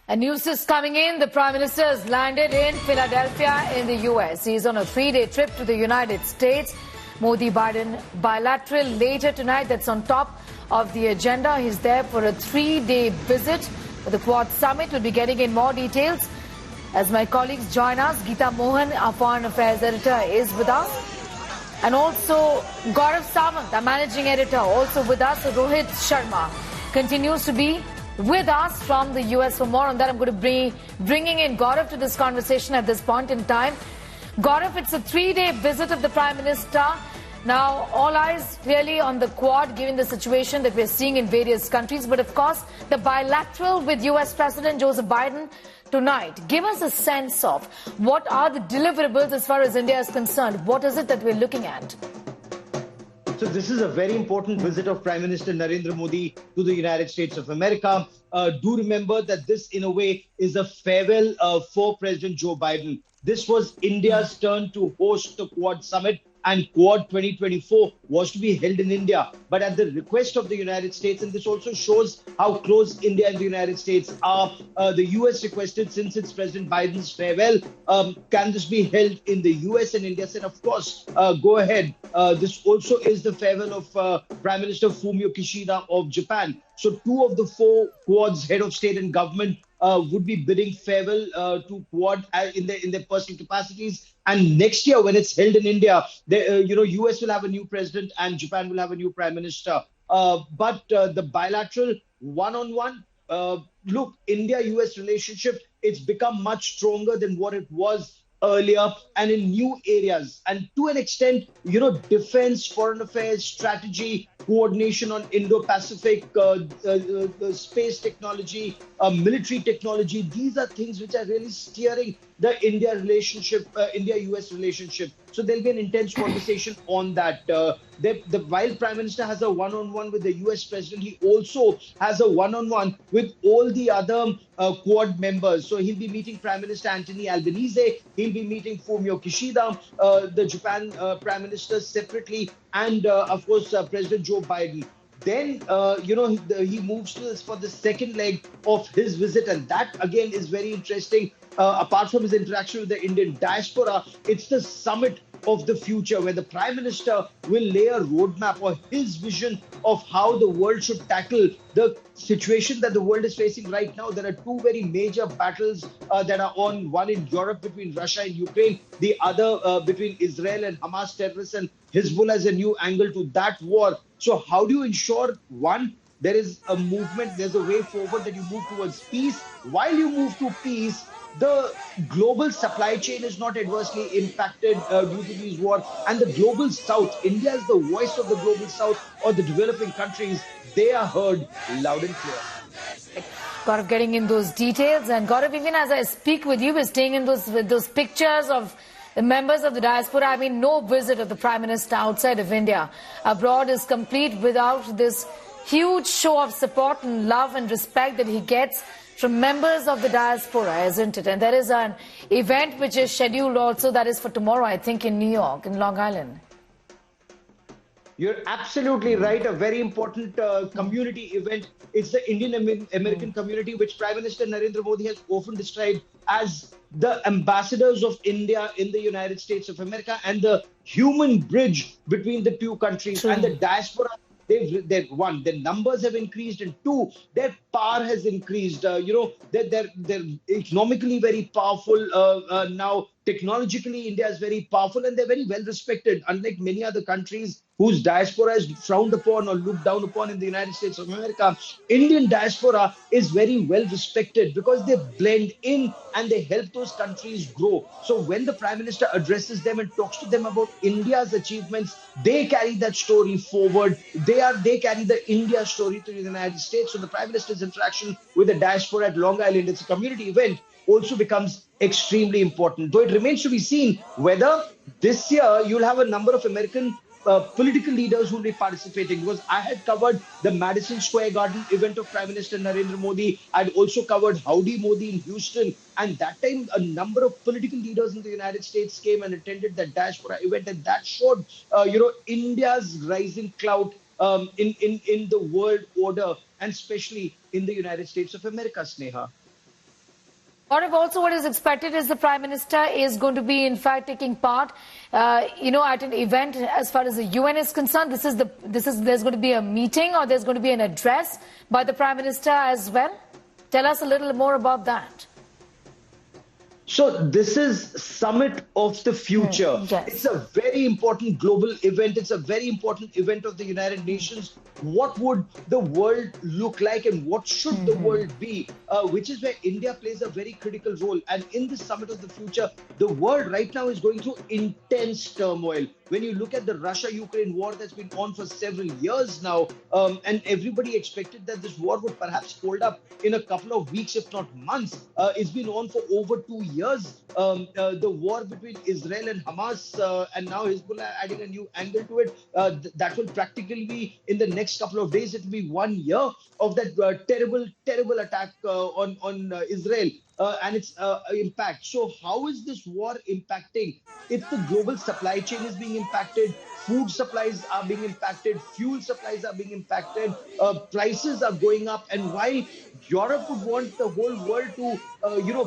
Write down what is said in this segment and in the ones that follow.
And news is coming in. The Prime Minister has landed in Philadelphia in the US. He's on a 3-day trip to the United States. Modi-Biden bilateral later tonight. That's on top of the agenda. He's there for a 3-day visit for the Quad Summit. We'll be getting in more details as my colleagues join us. Geeta Mohan, our Foreign Affairs Editor, is with us. And also Gaurav Samant, our Managing Editor, also with us. Rohit Sharma continues to be with us from the US. For more on that, I'm going to be bringing in Gaurav to this conversation at this point in time. Gaurav, it's a 3-day visit of the Prime Minister. Now, all eyes really on the Quad, given the situation that we're seeing in various countries. But of course, the bilateral with US President Joseph Biden tonight. Give us a sense of what are the deliverables as far as India is concerned. What is it that we're looking at? So this is a very important visit of Prime Minister Narendra Modi to the United States of America. Do remember that this, in a way, is a farewell for President Joe Biden. This was India's turn to host the Quad Summit, and Quad 2024 was to be held in India. But at the request of the United States, and this also shows how close India and the United States are, the US requested, since it's President Biden's farewell, can this be held in the US? And India said, of course, go ahead. This also is the farewell of Prime Minister Fumio Kishida of Japan. So 2 of the 4 Quad's head of state and government would be bidding farewell to Quad in their personal capacities. And next year, when it's held in India, US will have a new president and Japan will have a new prime minister. But the bilateral one-on-one, look, India-US relationship, it's become much stronger than what it was earlier, and in new areas. And to an extent, defense, foreign affairs, strategy, coordination on Indo-Pacific, space technology, military technology. These are things which are really steering the India-US relationship. So there'll be an intense conversation on that. While Prime Minister has a one-on-one with the US President, he also has a one-on-one with all the other Quad members. So he'll be meeting Prime Minister Anthony Albanese, he'll be meeting Fumio Kishida, the Japan Prime Minister separately, and of course President Joe Biden. Then, he moves for the second leg of his visit, and that again is very interesting. Apart from his interaction with the Indian diaspora, it's the summit of the future, where the Prime Minister will lay a roadmap or his vision of how the world should tackle the situation that the world is facing right now. There are 2 very major battles that are on, one in Europe between Russia and Ukraine, the other between Israel and Hamas terrorists, and Hezbollah is a new angle to that war. So how do you ensure, one, there is a movement, there's a way forward that you move towards peace? While you move to peace, the global supply chain is not adversely impacted due to these wars. And the global south, India is the voice of the global south or the developing countries. They are heard loud and clear. Gaurav getting in those details. And Gaurav, even as I speak with you, we're staying in those pictures of the members of the diaspora. I mean, no visit of the Prime Minister outside of India abroad is complete without this huge show of support and love and respect that he gets from members of the diaspora, isn't it? And there is an event which is scheduled also, that is for tomorrow, I think, in New York, in Long Island. You're absolutely right. A very important community event. It's the Indian American community, which Prime Minister Narendra Modi has often described as the ambassadors of India in the United States of America and the human bridge between the 2 countries. And the diaspora, one, their numbers have increased, and 2, their power has increased. They're economically very powerful now. Technologically, India is very powerful, and they're very well respected, unlike many other countries whose diaspora is frowned upon or looked down upon in the United States of America. Indian diaspora is very well respected because they blend in and they help those countries grow. So when the Prime Minister addresses them and talks to them about India's achievements, they carry that story forward. They carry the India story to the United States. So the Prime Minister's interaction with the diaspora at Long Island, it's a community event, also becomes extremely important. Though it remains to be seen whether this year you'll have a number of American political leaders who will be participating, because I had covered the Madison Square Garden event of Prime Minister Narendra Modi. I'd also covered Howdy Modi in Houston. And that time, a number of political leaders in the United States came and attended that diaspora event. And that showed, India's rising clout in the world order, and especially in the United States of America, Sneha. Or also what is expected is the Prime Minister is going to be in fact taking part, at an event as far as the UN is concerned. There's going to be a meeting or there's going to be an address by the Prime Minister as well. Tell us a little more about that. So this is Summit of the Future. Yes. It's a very important global event. It's a very important event of the United Nations. What would the world look like and what should the world be? Which is where India plays a very critical role. And in this Summit of the Future, the world right now is going through intense turmoil. When you look at the Russia-Ukraine war that's been on for several years now, and everybody expected that this war would perhaps hold up in a couple of weeks, if not months. It's been on for over 2 years. The war between Israel and Hamas, and now Hezbollah adding a new angle to it. That will practically be in the next couple of days. It will be 1 year of that terrible attack on Israel. And its impact. So how is this war impacting? If the global supply chain is being impacted, food supplies are being impacted, fuel supplies are being impacted, prices are going up. And while Europe would want the whole world to,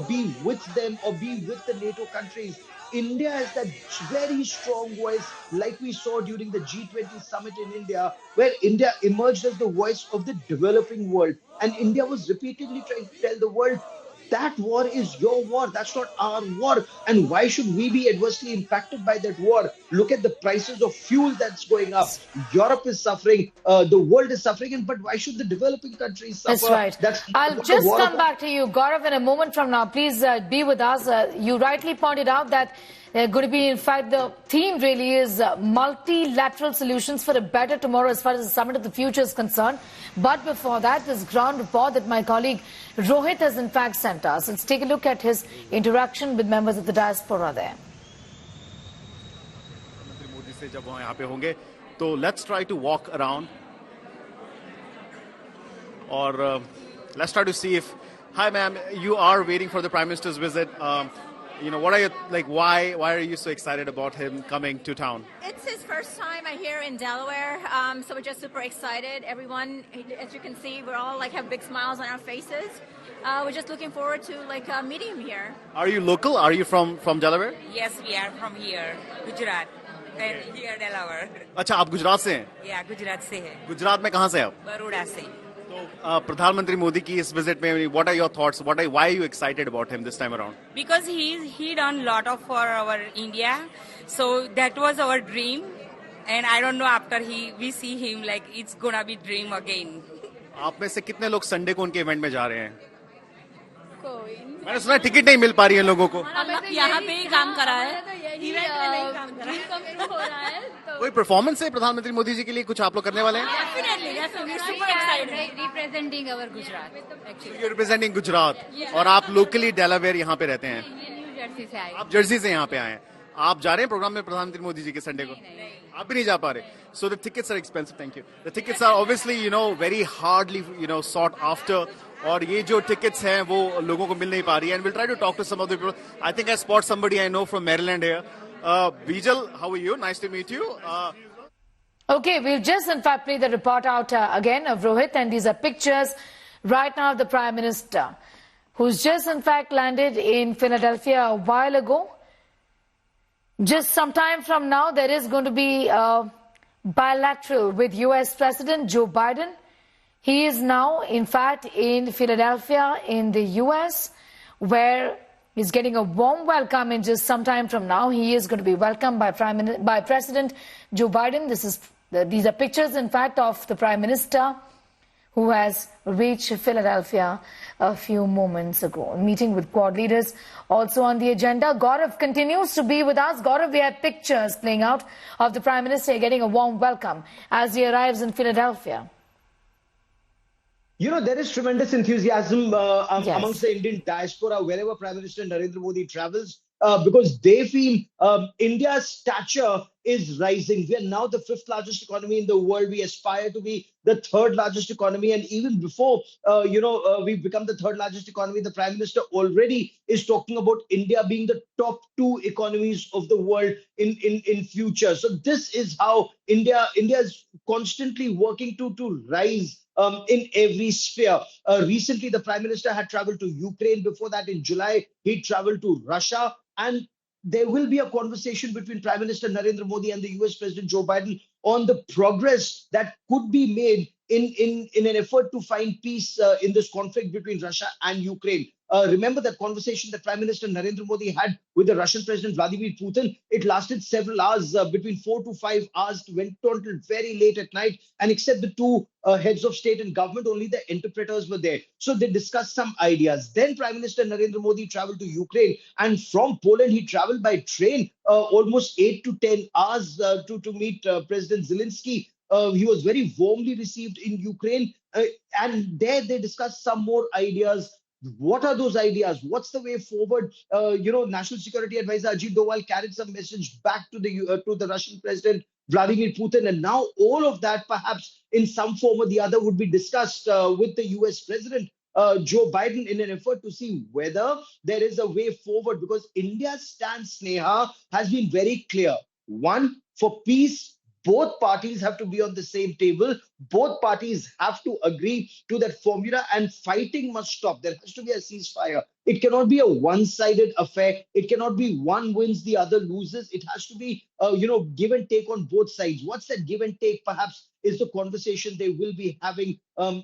be with them or be with the NATO countries, India has that very strong voice, like we saw during the G20 summit in India, where India emerged as the voice of the developing world. And India was repeatedly trying to tell the world, that war is your war. That's not our war. And why should we be adversely impacted by that war? Look at the prices of fuel that's going up. Europe is suffering. The world is suffering. But why should the developing countries suffer? That's right. I'll just come back to you, Gaurav, in a moment from now. Please be with us. You rightly pointed out that going to be, in fact, the theme really is multilateral solutions for a better tomorrow as far as the Summit of the Future is concerned. But before that, this ground report that my colleague Rohit has in fact sent us. Let's take a look at his interaction with members of the diaspora there. So let's try to walk around, or let's try to see if, hi ma'am, you are waiting for the Prime Minister's visit. What are you like? Why are you so excited about him coming to town? It's his first time here in Delaware, so we're just super excited. Everyone, as you can see, we're all have big smiles on our faces. We're just looking forward to meeting him here. Are you local? Are you from Delaware? Yes, we are from here, Gujarat, and here Delaware. अच्छा, आप गुजरात से हैं? Yeah, Gujarat से है. गुजरात में कहाँ से आप? बड़ौदा से. प्रधानमंत्री मोदी की इस visit में, what are your thoughts? Why are you excited about him this time around? Because he done lot of for our India, so that was our dream, and I don't know after we see him it's gonna be dream again. आप में से कितने लोग Sunday को उनके event में जा रहे हैं? मैंने सुना टिकट नहीं मिल पा रही है लोगों को. यहाँ पे ही काम करा है, इवेंट में नहीं काम करा है. कोई परफॉर्मेंस है प्रधानमंत्री मोदी जी के लिए कुछ आप लोग करने वाले हैं? रिप्रेजेंटिंग अवर गुजरात. रिप्रेजेंटिंग गुजरात, और आप लोकली डेलावेयर यहाँ पे रहते हैं? न्यू जर्सी से आए. आप जर्सी से यहाँ पे आए हैं. आप जा रहे हैं प्रोग्राम में प्रधानमंत्री मोदी जी के संडे को? आप भी नहीं जा पा रहे. So the tickets are expensive. Thank you. The tickets are obviously very hardly sought after. और ये जो tickets हैं वो लोगों को मिल नहीं पा रही है. And we'll try to talk to some of the people. I think I spot somebody I know from Maryland here. Bijal, how are you? Nice to meet you. Okay, we'll just in fact play the report out again of Rohit, and these are pictures right now of the Prime Minister, who's just in fact landed in Philadelphia a while ago. Just some time from now, there is going to be a bilateral with US President Joe Biden. He is now, in fact, in Philadelphia in the US, where he's getting a warm welcome. In just some time from now, he is going to be welcomed by President Joe Biden. These are pictures, in fact, of the Prime Minister who has reached Philadelphia a few moments ago. Meeting with Quad leaders also on the agenda. Gaurav continues to be with us. Gaurav, we have pictures playing out of the Prime Minister getting a warm welcome as he arrives in Philadelphia. There is tremendous enthusiasm amongst the Indian diaspora wherever Prime Minister Narendra Modi travels, because they feel India's stature is rising. We are now the fifth largest economy in the world. We aspire to be the third largest economy. And even before, we've become the third largest economy, the Prime Minister already is talking about India being the top two economies of the world in future. So this is how India is constantly working to rise in every sphere. Recently, the Prime Minister had traveled to Ukraine. Before that, in July, he traveled to Russia. And there will be a conversation between Prime Minister Narendra Modi and the US President Joe Biden on the progress that could be made in an effort to find peace in this conflict between Russia and Ukraine. Remember that conversation that Prime Minister Narendra Modi had with the Russian President Vladimir Putin? It lasted several hours, between 4 to 5 hours, went on till very late at night. And except the two heads of state and government, only the interpreters were there. So they discussed some ideas. Then Prime Minister Narendra Modi traveled to Ukraine. And from Poland, he traveled by train almost 8 to 10 hours to meet President Zelensky. He was very warmly received in Ukraine. And there they discussed some more ideas. What are those ideas? What's the way forward? National Security Advisor Ajit Doval carried some message back to the Russian President Vladimir Putin, and now all of that, perhaps in some form or the other, would be discussed with the US President Joe Biden in an effort to see whether there is a way forward. Because India's stance, Sneha, has been very clear. One, for peace, both parties have to be on the same table. Both parties have to agree to that formula, and fighting must stop. There has to be a ceasefire. It cannot be a one-sided affair. It cannot be one wins, the other loses. It has to be, give and take on both sides. What's that give and take? Perhaps is the conversation they will be having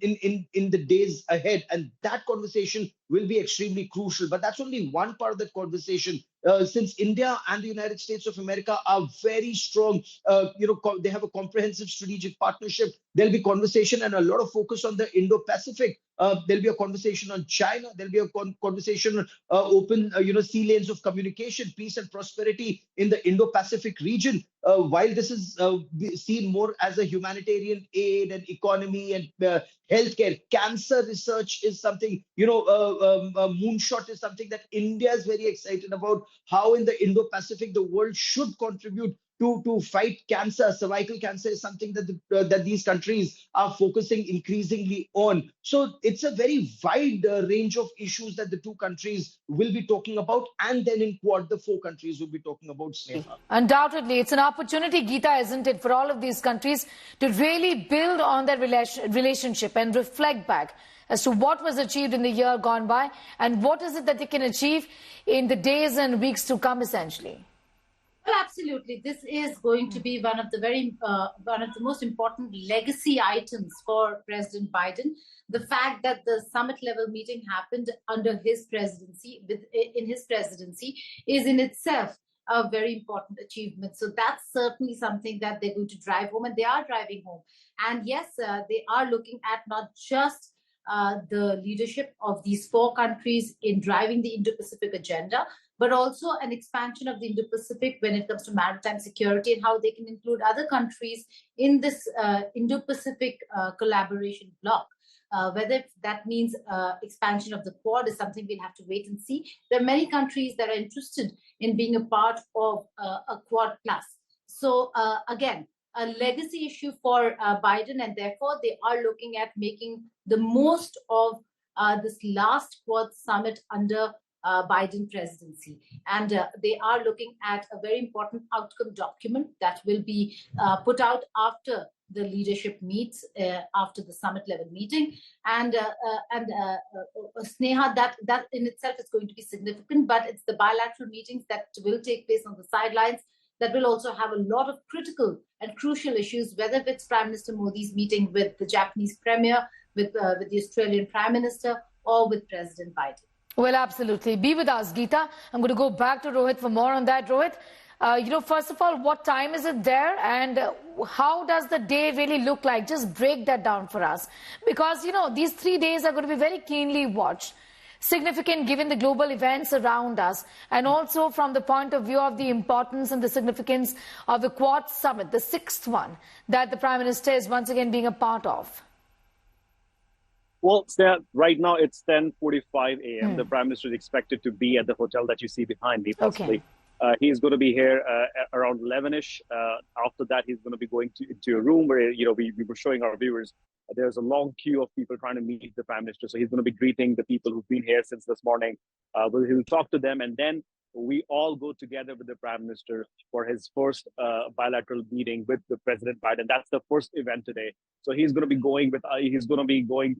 in the days ahead, and that conversation will be extremely crucial. But that's only one part of the conversation. Since India and the United States of America are very strong, they have a comprehensive strategic partnership. There'll be conversation and a lot of focus on the Indo-Pacific. There'll be a conversation on China. There'll be a conversation open, sea lanes of communication, peace and prosperity in the Indo-Pacific region. While this is seen more as a humanitarian aid and economy and healthcare, cancer research is something, moonshot is something that India is very excited about. How in the Indo-Pacific the world should contribute to fight cancer. Cervical cancer is something that these countries are focusing increasingly on. So it's a very wide range of issues that the two countries will be talking about, and then in Quad, the four countries will be talking about, Sneha. Undoubtedly, it's an opportunity, Geeta, isn't it, for all of these countries to really build on their relationship and reflect back as to what was achieved in the year gone by and what is it that they can achieve in the days and weeks to come, essentially. Well, absolutely. This is going to be one of the most important legacy items for President Biden. The fact that the summit level meeting happened under his presidency, is in itself a very important achievement. So that's certainly something that they're going to drive home, and they are driving home. And yes, they are looking at not just the leadership of these four countries in driving the Indo-Pacific agenda, but also an expansion of the Indo-Pacific when it comes to maritime security and how they can include other countries in this Indo-Pacific collaboration bloc. Whether that means expansion of the Quad is something we'll have to wait and see. There are many countries that are interested in being a part of a Quad Plus. So again, a legacy issue for Biden, and therefore they are looking at making the most of this last Quad summit under Biden presidency. And they are looking at a very important outcome document that will be put out after the leadership meets, after the summit level meeting. And Sneha, that in itself is going to be significant, but it's the bilateral meetings that will take place on the sidelines that will also have a lot of critical and crucial issues, whether it's Prime Minister Modi's meeting with the Japanese Premier, with the Australian Prime Minister, or with President Biden. Well, absolutely. Be with us, Geeta. I'm going to go back to Rohit for more on that. Rohit, first of all, what time is it there and how does the day really look like? Just break that down for us. Because, these 3 days are going to be very keenly watched. Significant given the global events around us, and also from the point of view of the importance and the significance of the Quad Summit, the 6th one that the Prime Minister is once again being a part of. Well, right now it's 10:45 a.m. The Prime Minister is expected to be at the hotel that you see behind me, possibly He's going to be here around 11ish. After that, he's going to be going into a room where we were showing our viewers. There's a long queue of people trying to meet the Prime Minister. So he's going to be greeting the people who've been here since this morning. He'll talk to them, and then we all go together with the Prime Minister for his first bilateral meeting with the President Biden. That's the first event today. So he's going to be going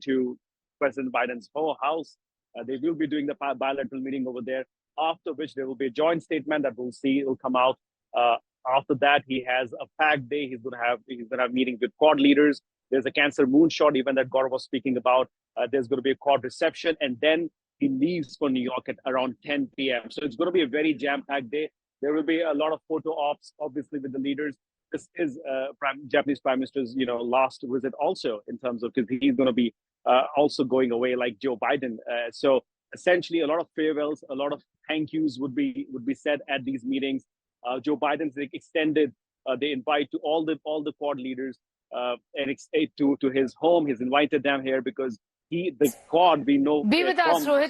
to President Biden's whole house. They will be doing the bilateral meeting over there. After which there will be a joint statement that we'll see will come out. After that, he has a packed day. He's going to have meetings with Quad leaders. There's a cancer moonshot event that Gaurav was speaking about. There's going to be a Quad reception, and then he leaves for New York at around 10 p.m. So it's going to be a very jam-packed day. There will be a lot of photo ops, obviously, with the leaders. This is Japanese Prime Minister's, last visit also, in terms of, because he's going to be also going away like Joe Biden. So essentially, a lot of farewells, a lot of thank yous would be said at these meetings. Joe Biden's extended the invite to all the Quad leaders and to his home. He's invited them here because the Quad, we know. Be with us, Rohit.